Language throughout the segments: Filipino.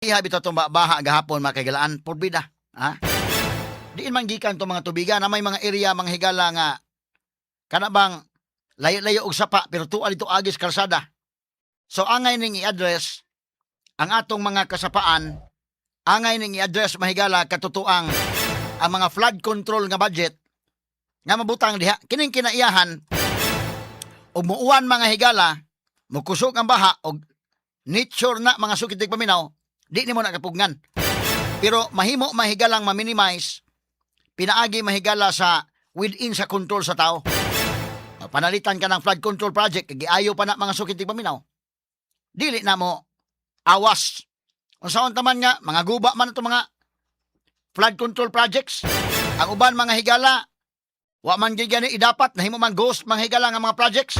Iha bitaw itong baha gahapon mga kaigalaan, porbida. Ha? Diin man gikan itong mga tubigan na may mga area, mga higala nga kanabang layo-layo og sapa pero tuwa dito agis kalsada. So angay ning i-address ang atong mga kasapaan, angay ning i-address mahigala katutuang ang mga flood control nga budget nga mabutang diha. Kining kinaiyahan og muuwan mga higala, mukusog ang baha og nature na mga sukitig paminaw, di nimo nakapugnan. Pero mahimo mahigalang ma-minimize, pinaagi mahigala sa within sa control sa tao. Panalitan ka ng flood control project, giayo pa na mga sukitig paminaw. Dili na mo awas. Unsaon taman nga, mga guba man ito mga flood control projects. Ang uban mga higala, wa man gigani idapat, nahimo man ghost mga higala nga mga projects.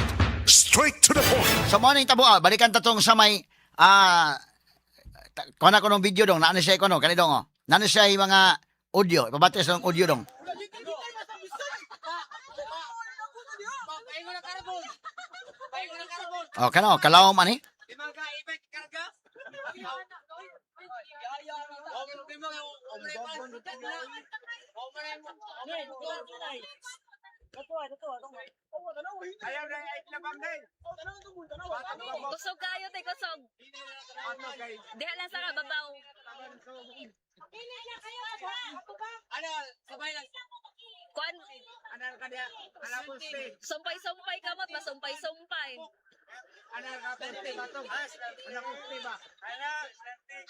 Straight to the point. Sa mo ning tabo, balikan tatong sa may kuha ko ng video dong, naano siya ko no, kanidong oh. Naano siya yung mga audio, ipabates ng audio dong. Oh, kano, kalawom ani? Kusog kayo, tay kusog. Diha lang sa kababaw. Ano, sabay lang. Kuan, Ano ka dia? Ano ko stay? sumpay-sumpay kamot, masumpay-sumpay. Ano ka stay batong? Ano ko stay ba? Ano, stay.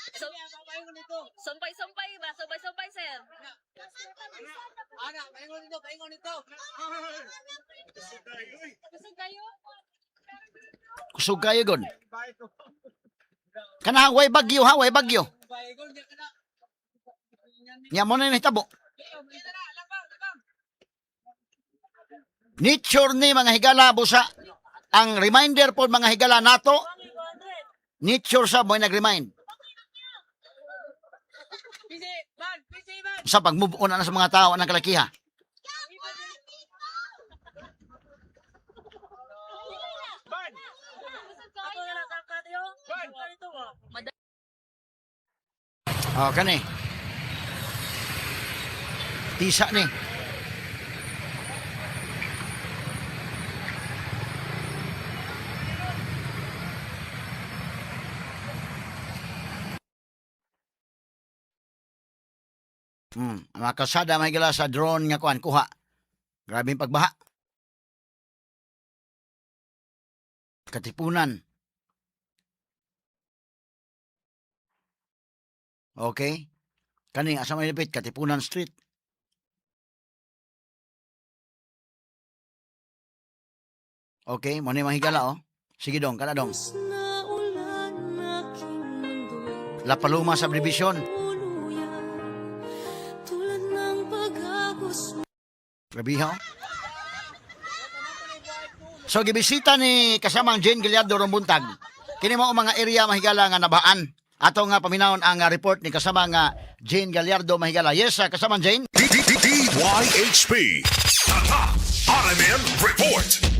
Ano ko nito? Sumpay-sumpay ba? Sumpay-sumpay, sir. Ano, paingon nito, paingon nito. Kusog kayo? Kusog kayo gon. Kana way bagyo ha, way bagyo. Paingon dia kana. Nya mo na ni tabo. Nature ni mga higala busa. Ang reminder po mga higala nato, nature sa mo nag-remind. Bisi, ban. Sa pag-move on na sa mga tao ng kalakiha. Ban. Ako na nakakatiyo. Oh, kani. Tisa ni. Ang mga kalsada may gala sa drone nga kuan kuha. Grabe yung pagbaha. Katipunan. Okay? Kani asa may lipit Katipunan Street. Okay, mo ni mahigala oh. Sige dong, kana dong. La Paloma Subdivision. Grabe ha. So gibisita ni kasamang Jane Gallardo Rombuntag. Kini mo mga area mahigala nga nabaan. Ato nga paminawon ang report ni kasamang Jane Gallardo mahigala. Yes, kasamang Jane. DYHP. Tata. RMN Report.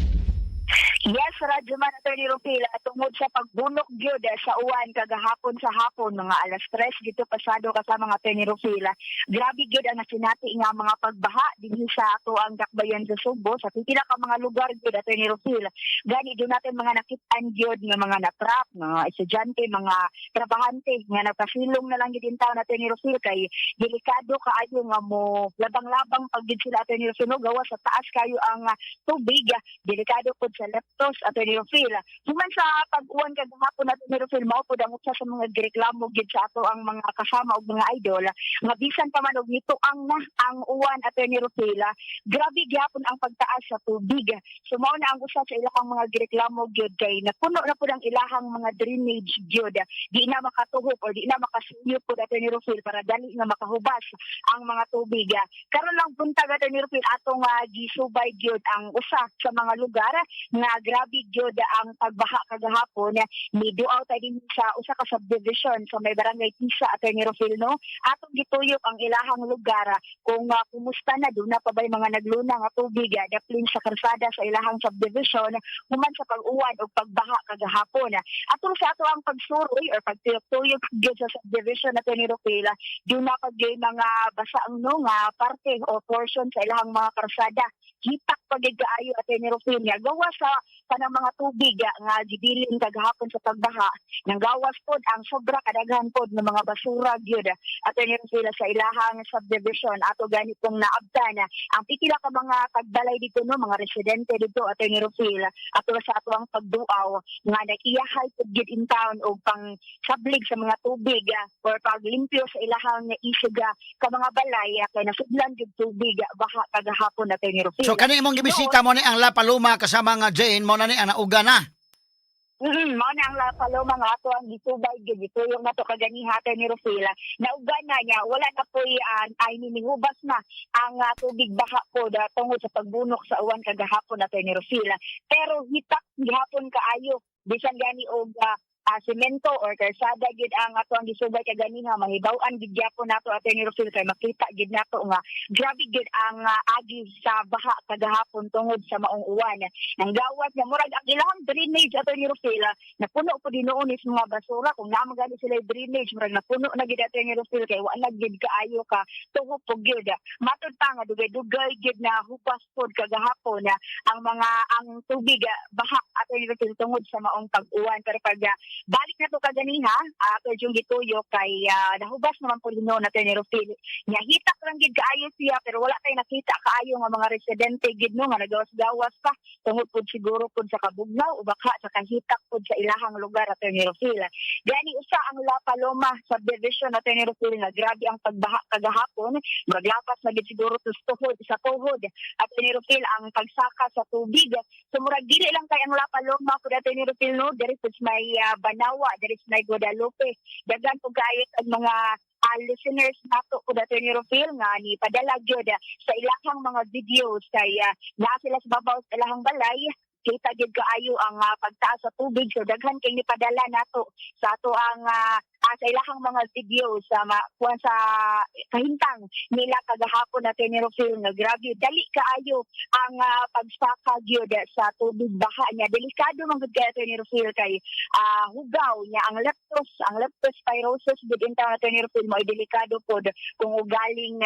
Yes, Radyo Man, Atty. Rufil, tungod sa pagbunok gyud sa uwan kagahapon sa hapon, mga alas 3 dito pasado kasama mga Atty. Rufil. Grabe gyud ang nasinati nga mga pagbaha dinhi sa ato ang dakbayan sa Subo, sa pipila ka mga lugar gyud Atty. Rufil. Gani do natin mga nakit-an gyud nga mga na-trap, mga estudyante, mga trabahante nga nagpasilong na lang gyud in town Atty. Rufil kay delikado kaayo nga mo labang-labang pag gyud sila Atty. Rufil gawa sa taas kayo ang tubig, delikado pud sa leptos Atty. Rufil. Human sa pag-uwan kagahapon Atty. Rufil, mao pud ang usa sa mga gireklamo gyud sa ato ang mga kasama ug mga idol nga bisan pa man og nituang na ang uwan Atty. Rufil, grabe gyapon ang pagtaas sa tubig. So mao na ang usa sa ilahang mga gireklamo gyud kay napuno na pud ang ilahang mga drainage gyud. Di na makatuhop o di na makasuyo pud Atty. Rufil para dali nga makahubas ang mga tubig. Karon lang buntag Atty. Rufil atong gisubay gyud ang usa sa mga lugar nga grabe gyud ang pagbaha kagahapon ni duaw ta din sa usa ka subdivision sa may barangay Tisa Attorney Rufil no. Atong gituyok ang ilahang lugar kung kumusta na doon na pa ba'y mga nagluna nga tubig daplin sa karsada sa ilahang subdivision human sa pag-uwan o pagbaha kagahapon. Atong sa ato ang pagsuroy or pagtuyok gyud sa subdivision Attorney Rufil, doon na pag mga basaang no nga parte o portion sa ilahang mga karsada hitak pagigaayo at Rufil niya gawa sa kanang mga tubig nga gibilin kagahapon sa pagbaha nang gawas pod ang sobra kadaghan pod ng mga basura gyud at Rufil sa ilahang subdivision ato gani pong naabtan ang pipila ka mga tagbalay dito no mga residente dito at Rufil ato sa ato ang pagduaw nga nakiyahay pod gyud in town og pang sablig sa mga tubig or paglimpyo sa ilahang isig ka mga balay kay nasudlan gyud tubig baha kagahapon at Rufil. So kani imong gibisita mo ni ang La Paloma kasama nga Jane mo na ni ang nauga na. Mao na ang La Paloma nga ato ang gitubay gyud ito yung nato kaganihatan ni Rufila. Naugan na niya wala na po'y ay ninihubas na ang tubig baha po tungod sa pagbunok sa uwan kagahapon nato ni Rufila. Pero hitak gihapon kaayo bisan gani og semento or karsada gid ang ato ang gisubay kaganiha mahibaw-an gid gyapon nato at ni Rufil kay makita gid nato nga grabe gid ang agi sa baha kagahapon tungod sa maong uwan. Nang gawas nga murag ang ilahang drainage ato ni Rufil napuno po dinuon is mga basura kung naa magani sila drainage murag napuno na gid ato ni Rufil kay wa na gid kaayo ka tuhop po gid. Matud pa nga dugay-dugay gid na hupas pod kagahapon ang tubig baha ato ni Rufil tungod sa maong pag-uwan pero pag balik na to kaganiha ato yung gituyo kay nahubas naman po lino na ni Rufil nya hitak lang gid kaayo siya pero wala tay nakita kaayo nga mga residente gid no nga nagawas-gawas pa tungod pod siguro pod sa kabugnaw o baka sa kahitak pod sa ilahang lugar ato ni Rufil. Gani usa ang La Paloma subdivision ato ni Rufil nga grabe ang pagbaha kagahapon maglapas na gid siguro tuhod sa tuhod ato ni Rufil ang pagsaka sa tubig so murag dili lang kay ang La Paloma pod ato ni Rufil no diri pod may Banawa, there is may Guadalupe. Dagan po gayet ang mga listeners nato po dato ni Rufil nga ni padala gyud sa ilahang mga videos kay naa sila sa babaw sa ilahang balay kita gid kaayo ang pagtaas sa tubig so daghan kay ni padala nato sa ato ang sa ilahang mga videos sa sa kahintang nila kagahapon natin ni Rufil nga grabe dali kaayo ang pagsaka gyud sa tubig baha niya delikado man gud kay ni Rufil kay hugaw niya ang leptospirosis gud in taon natin ni Rufil mo delikado pod kung ugaling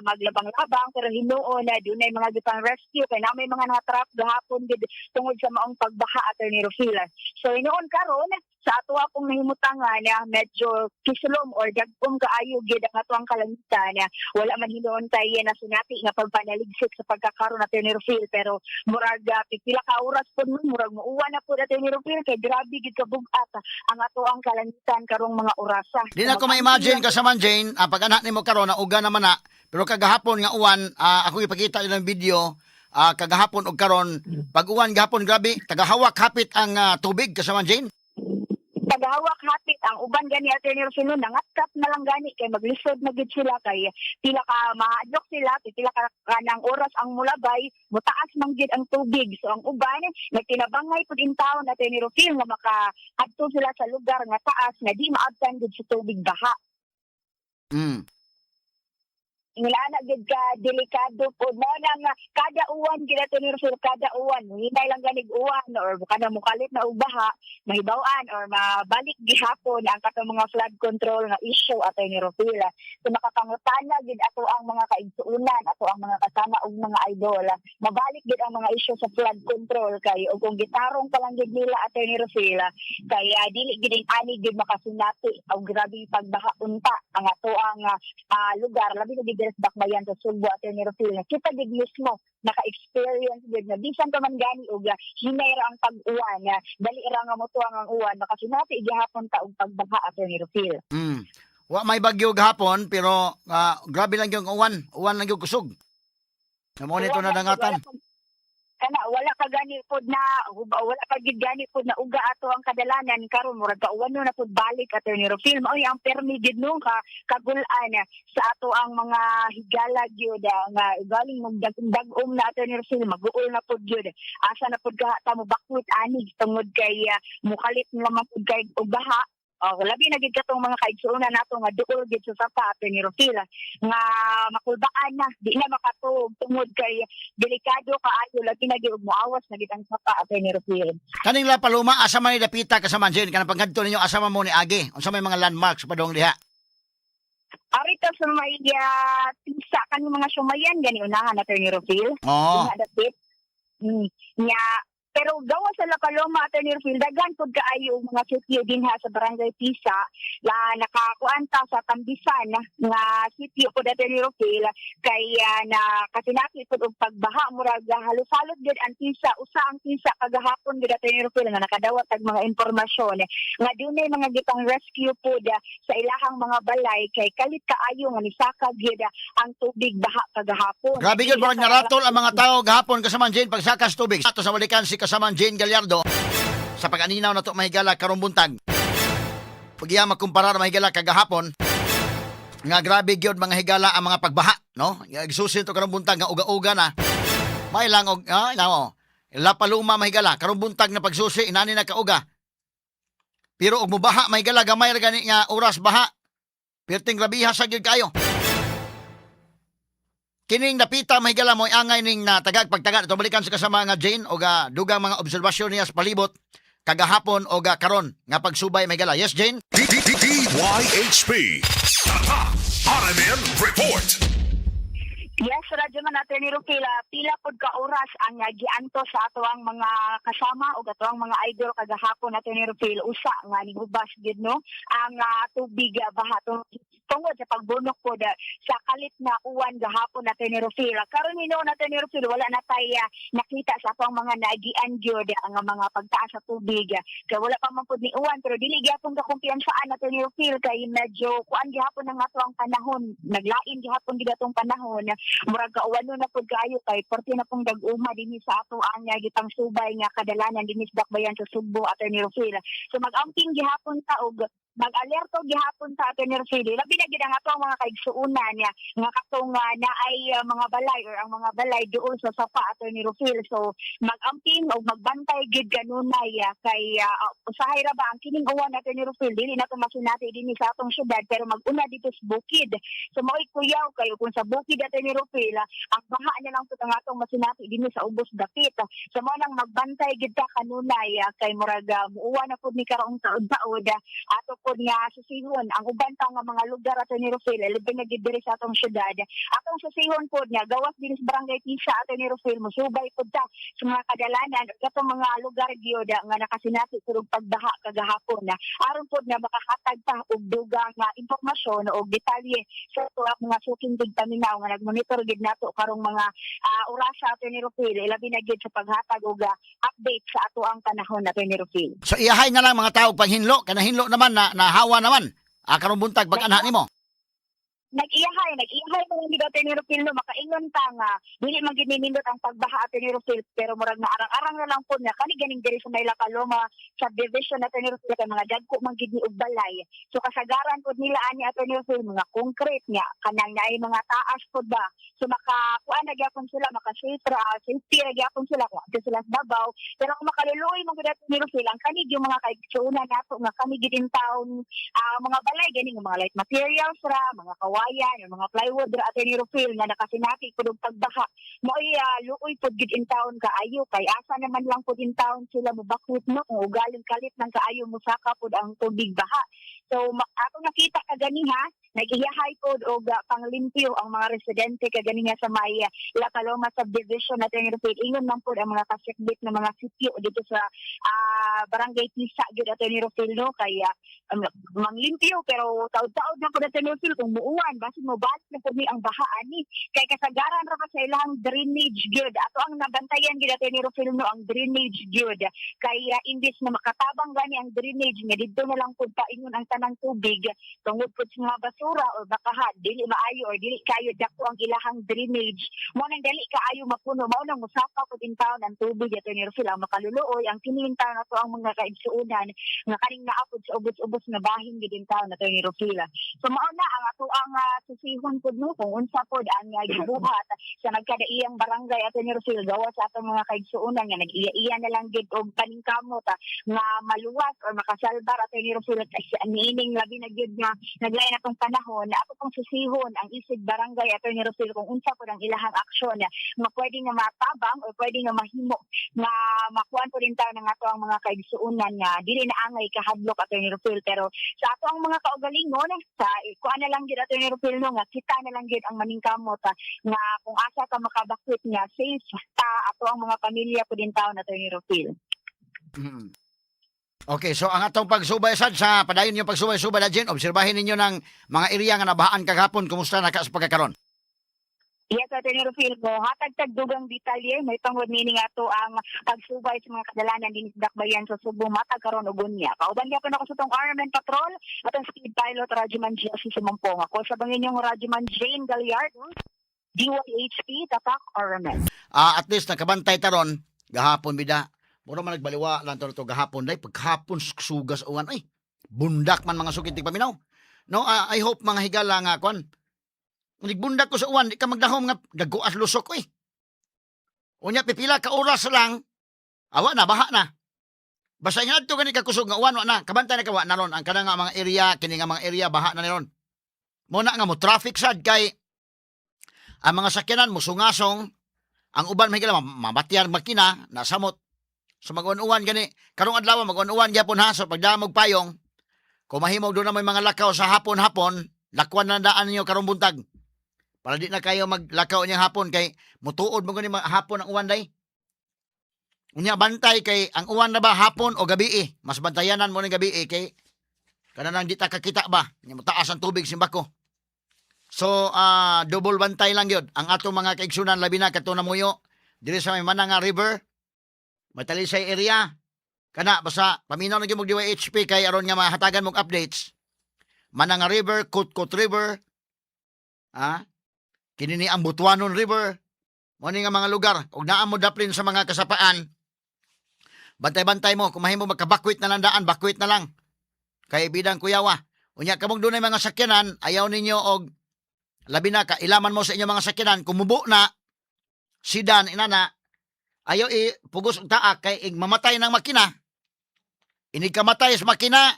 maglabang-labang pero hinuon na dunay mga gipang rescue kay na may mga natrap gahapon gid tungod sa maong pagbaha ato ni Rufil. So hinuon karon sa ato akong nahimutangan medyo kislom or dagkong kaayo gid ang ato ang kalangitan wala man hinuon tay na sunati nga pagpanaligsik sa pagkakaron nato ni Rufil pero murag pipila ka oras pud murag muuwan na pud ato ni Rufil kay grabe gid kabug-at ang ato ang kalangitan karong mga orasa. Di na ko ma-imagine kasama Jane pag anak nimo karon na uga naman na pero kagahapon nga uwan ako ipakita ilang video kagahapon og karon pag uwan gahapon grabe tagahawak hapit ang tubig kasama Jane. Tagahawak hapit ang uban gani ato ni Rufil nangatkap na lang gani kay maglisod na gid sila kay pila ka mahadlok sila pila ka kanang oras ang mulabay mutaas man gid ang tubig so ang uban nagtinabangay pud in town ato ni Rufil nga makaadto sila sa lugar nga taas nga di maabtan gid sa tubig baha. Ingilana gid ka delikado po mo nang kada uwan gid ato ni Rufil kada uwan hinay lang ganig uwan or kada mukalit na ubaha mahibaw-an or mabalik gihapon ang katong mga flood control nga issue ato ni Rufil. So makapangutana gid ato ang mga kaigsuonan ato ang mga kasama ug mga idol mabalik gid ang mga issue sa flood control kay ug kung gitarong pa lang gid nila ato ni Rufil kay dili gid ani gid makasunati og grabe pagbaha unta ang ato ang lugar labi na gid bakbayan sa Sugbo at ni Rufil na kita gid mismo naka-experience gid na bisan pa man gani og hinay ra ang pag-uwan dali ra nga motuang ang uwan makasunati gihapon ta og pagbaha at ni Rufil. Wa may bagyo gahapon pero grabe lang yung uwan lang yung kusog. Namo nito na dangatan. kana wala ka gani pod na wala ka gid gani pod na uga ato ang kadalanan karon murag kauwano na pod balik ato ni Rofil mao ang permi gid nung kagulan sa ato ang mga higala gyud nga galing mong dag-om na ato ni Rofil mag-uol na pod gyud asa na pod ka ta mo bakwit ani tungod kay mukalit naman pod kay og baha. Labi na gid katong mga kaigsuonan nato nga duol gid sa sapa ato ni Rofil nga makulbaan na di na makatuog tungod kay delikado kaayo labi na gid og moawas na gid ang sapa ato ni Rofil. Kaning La Paloma, asa man ni dapita ka sa Manjin? Kanang pagkadto ninyo, asa man mo ni Agi? Unsa may mga landmarks pa dong diha? Arito sa may tisa kan mga sumayan gani unahan ato ni Rofil. Oo. Dapit. Nya pero gawa sa La Paloma at Nerfield, daghan pod kaayo mga sitio dinha sa Barangay Pisa la nakakuanta sa Tambisan nga sitio pod at Nerfield kay na kasinati pod og pagbaha murag halos-halos gid ang Pisa usa ang Pisa kagahapon gid at Nerfield nga nakadawat og mga impormasyon nga dunay mga gitang rescue pod sa ilahang mga balay kay kalit kaayo nga nisaka gid ang tubig baha kagahapon. Grabe gid murag naratol ang mga tao gahapon kasama Jane pagsakas tubig. Ato sa balikan si kasama Jane Gallardo sa pag-aninaw na to mahigala karong buntag. Pag iya makumpara mahigala kagahapon nga grabe gyud mga higala ang mga pagbaha, no? Igsusin to karong buntag nga uga-uga na. May lang og La Paloma mahigala karong buntag na pagsusi inani na kauga. Pero og mubaha mahigala gamay ra gani nga oras baha. Perting grabiha sa gyud kayo. Kining napita mahigala mo angay ning natagag pagtagad ito balikan sa kasama nga Jane o dugang mga obserbasyon niya sa palibot kagahapon o karon nga pagsubay mahigala. Yes, Jane? DYHP Tatak RMN Report. Yes, radyo man natin ni Rufila, pila pod ka oras ang gianto sa ato ang mga kasama o ato ang mga idol kagahapon natin ni Rufil usa nga nigubas gid no ang tubig baha tungod sa pagbunok pod sa kalit na uwan gahapon natin ni Rufil. Karon hino natin ni Rufil wala na tay nakita sa ato ang mga nagian gyud ang mga pagtaas sa tubig. Kay wala pa man pod ni uwan pero dili gyapon ka kumpiyansaan natin ni Rufil kay medyo kuan gihapon ang ato ang panahon. Naglain gihapon gid atong panahon. Murag kauwano na pod kaayo kay porti na pong dag-uma dinhi sa ato ang gitang subay nga kadalanan dinhi sa dakbayan sa Subo ato ni Rufil. So mag-amping gihapon ta og mag-alerto gihapon sa ato ni Rufil. Labi na gid ang ato ang mga kaigsuonan niya nga katong naay mga balay or ang mga balay duol sa sapa ato ni Rufil. So mag-amping og magbantay gid kanunay kay usahay ra ba ang kining uwan nato ni Rufil dili na to masinati dinhi sa atong syudad pero mag-una dito sa bukid. So mao'y kuyaw kayo kung sa bukid ato ni Rufil ang baha na lang pud ang atong masinati dinhi sa ubos dapit. So mao nang magbantay gid ka kanunay kay murag muuwa na pud ni karong taud-taud ato pod nga susihon ang uban pa nga mga lugar ato ni Rufil labi na gid diri sa atong syudad. Atong susihon pod nga gawas dinhi sa Barangay Pisa ato ni Rufil musubay pod ta sa mga kadalanan ug atong mga lugar gyud nga nakasinati pud og pagbaha kagahapon aron pod nga makahatag pa og dugang nga impormasyon og detalye sa mga suking tigpaminaw nga nagmonitor gid nato karong mga oras sa ato ni Rufil labi na gid sa paghatag og update sa ato ang panahon nato ni Rufil. So iyahay na lang mga tao paghinlo kanahinlo naman na nahawa naman karong buntag pag-anha nimo. Nag-iyahay pa lang gid ato ni Rufil no makaingon ta nga dili man gid nindot ang pagbaha ato ni Rufil pero murag na arang-arang na lang pod nga kani ganing diri sa may La Paloma subdivision ato ni Rufil kay mga dagko man gid ni og balay. So kasagaran pod nila ani ato ni Rufil mga concrete nya kanang naay mga taas pod ba. So makakuan na gyapon sila safety na gyapon sila kung ato sila sa babaw pero kung makaluluoy man gid ato ni Rufil ang kani yung mga kaigsuonan nato nga kani gid in town mga balay ganing mga light materials ra mga kawayan yung mga plywood ra ato ni Rufil nga nakasinati pud og pagbaha mo'y luoy pud gid in town kaayo kay asa naman lang pud in town sila mobakwit no kung ugaling kalit ng kaayo musaka pud ang tubig baha. So ato nakita kaganiha nag-iyahay pod og panglimpyo ang mga residente kaganiha sa may La Paloma subdivision nato ni Rufil ingon man pod ang mga kasikbit na mga sitio dito sa Barangay Pisa gid ato ni Rufil no kay manglimpyo pero taud-taud na pod ato ni Rufil kung muuwan basin mo balik na pod ni ang baha ani kay kasagaran ra pa sa ilang drainage gyud ato ang nabantayan gid ato ni Rufil no ang drainage gyud kay imbis na makatabang gani ang drainage nga didto na lang pod paingon ang tanang tubig tungod pod sa mga basura basura or bakaha dili maayo or dili kayo dako ang ilahang drainage mo nang dali kaayo mapuno mao nang musaka po din taon ang tubig ato ni Rufil ang makaluluoy ang kining taon nato ang mga kaigsuonan nga kaning naapod sa ubos-ubos na bahin gid taon nato ni Rufil. So mao na ang ato ang susihon pud no kung unsa pod ang gibuhat sa nagkadaiyang barangay ato ni Rufil gawas sa atong mga kaigsuonan nga nag-iya-iya na lang gid og paningkamot nga maluwas or makasalbar ato ni Rufil niining labi na gyud nga naglain atong panahon na ato pong susihon ang isig barangay ato ni Rufil kung unsa pod ang ilahang aksyon nga pwede nga matabang o pwede nga mahimo nga makuan po rin tayo ng ato ang mga kaigsuonan nga dili na angay kahadlok ato ni Rufil pero sa ato ang mga kaugalingon sa kuan na lang gyud ato ni Rufil no nga kita na lang gyud ang maningkamot nga kung asa ka makabakwit nga safe ta ato ang mga pamilya po din taon ato ni Rufil. Okay, so ang atong pagsubay sad sa padayon yung pagsubay-subay na dyan, obserbahin ninyo ng mga area nga nabahaan kagahapon, kumusta na sa pagkakaroon? Yes, Ato ni Rufil ko. Hatag dugang detalye, may tungod meaning ato ang pagsubay sa mga kadalanan din sa dakbayan sa Subo, matag karon og unya. Kauban gyapon ako sa tong Armen Patrol, atong speed pilot Radyoman Jesse Sumampong. Ako sa bangin yung Radyoman Jane Galliard, DYHP, Tatak, Armen. At least nakabantay taron, gahapon bida. Mura man nagbaliwa lang to gahapon day paghapon sugas uwan ay bundak man mga sukitig paminaw. No, I hope mga higala nga kon. Bundak ko sa uwan di ka magdahom nga gaguas lusok oy. Unya pipila ka oras lang awa na baha na. Basta nga adto gani ka kusog nga uwan wa na kabantay na kawa naron ang kana nga mga area kini nga mga area baha na niron. Muna nga mo traffic sad kay ang mga sakyanan mo sungasong ang uban may higala mabatyan makina nasamot. So mag-uwan gani, karong adlaw mag-uwan gyapon ha so pagdamog payong. Kung mahimog do na may mga lakaw sa hapon-hapon, lakwan na daan niyo karong buntag. Para di na kayo maglakaw niya hapon kay mutuod mo gani hapon ang uwan day. Unya bantay kay ang uwan na ba hapon o gabi mas bantayanan mo ni gabi kay kanang di ta kakita ba, nya mataas ang tubig simbako. So double bantay lang gyud ang ato mga kaigsunan labi na kadto na muyo diri sa may Mananga River. Matalisay area. Kana, basta, paminaw na yung mag-DYHP kay aron nga mahatagan mong updates. Mananga River, Kutkot River, kinini ang Butuanon River, muni nga mga lugar. Huwag naan mo daplin sa mga kasapaan. Bantay-bantay mo, kung mahimo magkabakwit na lang daan, bakwit na lang. Kay bidang kuyawa. Unya, kamong doon ay mga sakyanan, ayaw ninyo og labi na, kailaman mo sa inyong mga sakyanan, kumubo na, sidan, inana, ayaw pugos og taak kay mamatay ng makina. Inig kamatay sa makina,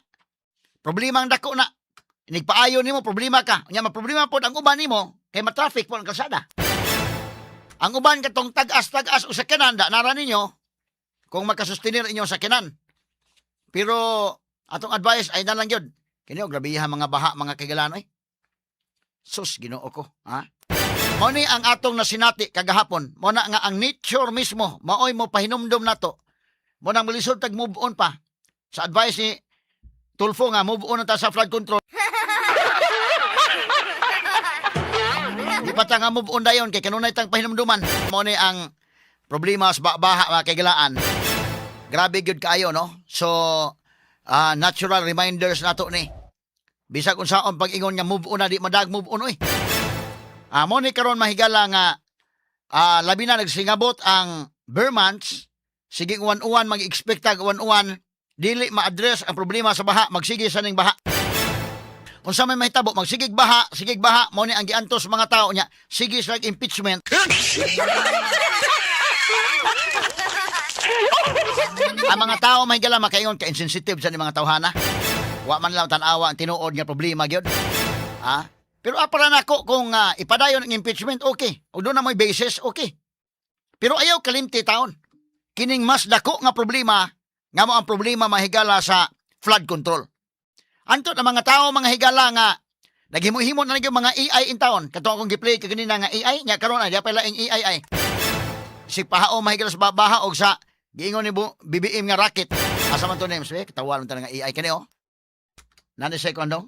problema ang dako na. Inig paayo nimo problema ka. Unya maproblema pod ang uban nimo kay matraffic po ang kalsada. Ang uban katong tag-as o sakyanan da nara ninyo kung makasustenir inyong sakyanan. Pero atong advice ay nalang gyud. Kini og grabiha mga baha mga kaigalanoy. Sus Ginoo ko, ha? Mao ni ang atong nasinati kagahapon. Mo na nga ang nature mismo, maoy mo pahinumdom nato. Mo nang malisod tag move on pa. Sa advice ni Tulfo nga move on na ta sa flood control. Di pa ta nga move on dayon kay kanunay tang pahinumduman. Mo ni ang problema sa baha kay galaan. Grabe gyud kaayo no. So natural reminders nato ni. Bisag unsaon pag-ingon nga move on na di madag move on oy. Mo ni karon mahigala nga labi na nagsingabot ang Vermonts, sige uwan-uwan mag-expect tag uwan-uwan dili ma-address ang problema sa baha, magsige sa ning baha. Unsa may mahitabo magsigig baha, mo ni ang giantos mga tao nya, sige sa impeachment. Ang mga tao mahigala makaingon ka insensitive sa ni mga tawhana. Wa man lang tan-awa ang tinuod nga problema gyud. Pero para nako kung ipadayon ang impeachment, okay. O doon na may basis, okay. Pero ayaw kalimti taon. Kining mas dako nga problema, nga mo ang problema mahigala sa flood control. Anto na mga tao, mga higala nga, naghimo-himo na yung mga AI in taon. Kato akong giplay kaganina nga AI, nya karon ay, pala ang AI. Si pahao mahigala sa baha o sa giingon ni BBM nga racket. Asa man to names, katawa lang nga AI kani oh. Nani sekondo?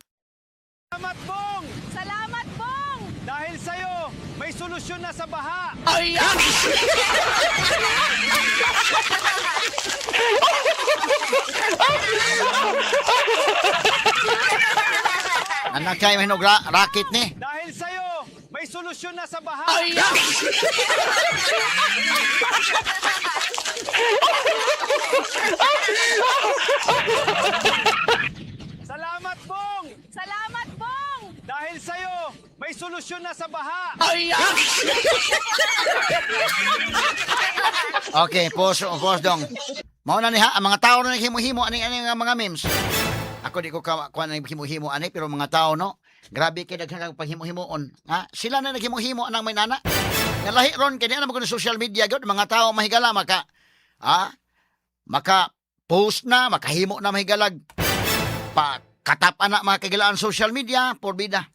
Salamat, Bong! Salamat, Bong! Dahil sa'yo, may solusyon na sa baha! Ay! Nanakay mahinog racket ni. Dahil sa'yo, may solusyon na sa baha. Salamat, Bong! Salamat, Bong! Dahil sa'yo, may solusyon na sa baha. Okay, pause dong. Mao na ni ha, ang mga tao na naghimo-himo ani nga mga memes. Ako di ko kuan na himo-himo ani pero mga tao no. Grabe kay daghang paghimo-himoon. Ha? Sila na naghimo-himo anang may nana. Nga lahi ron kay na mo social media gyud mga tao mahigala maka post na, makahimo na mahigalag. Pa katap ana mga kagalaan social media, porbida.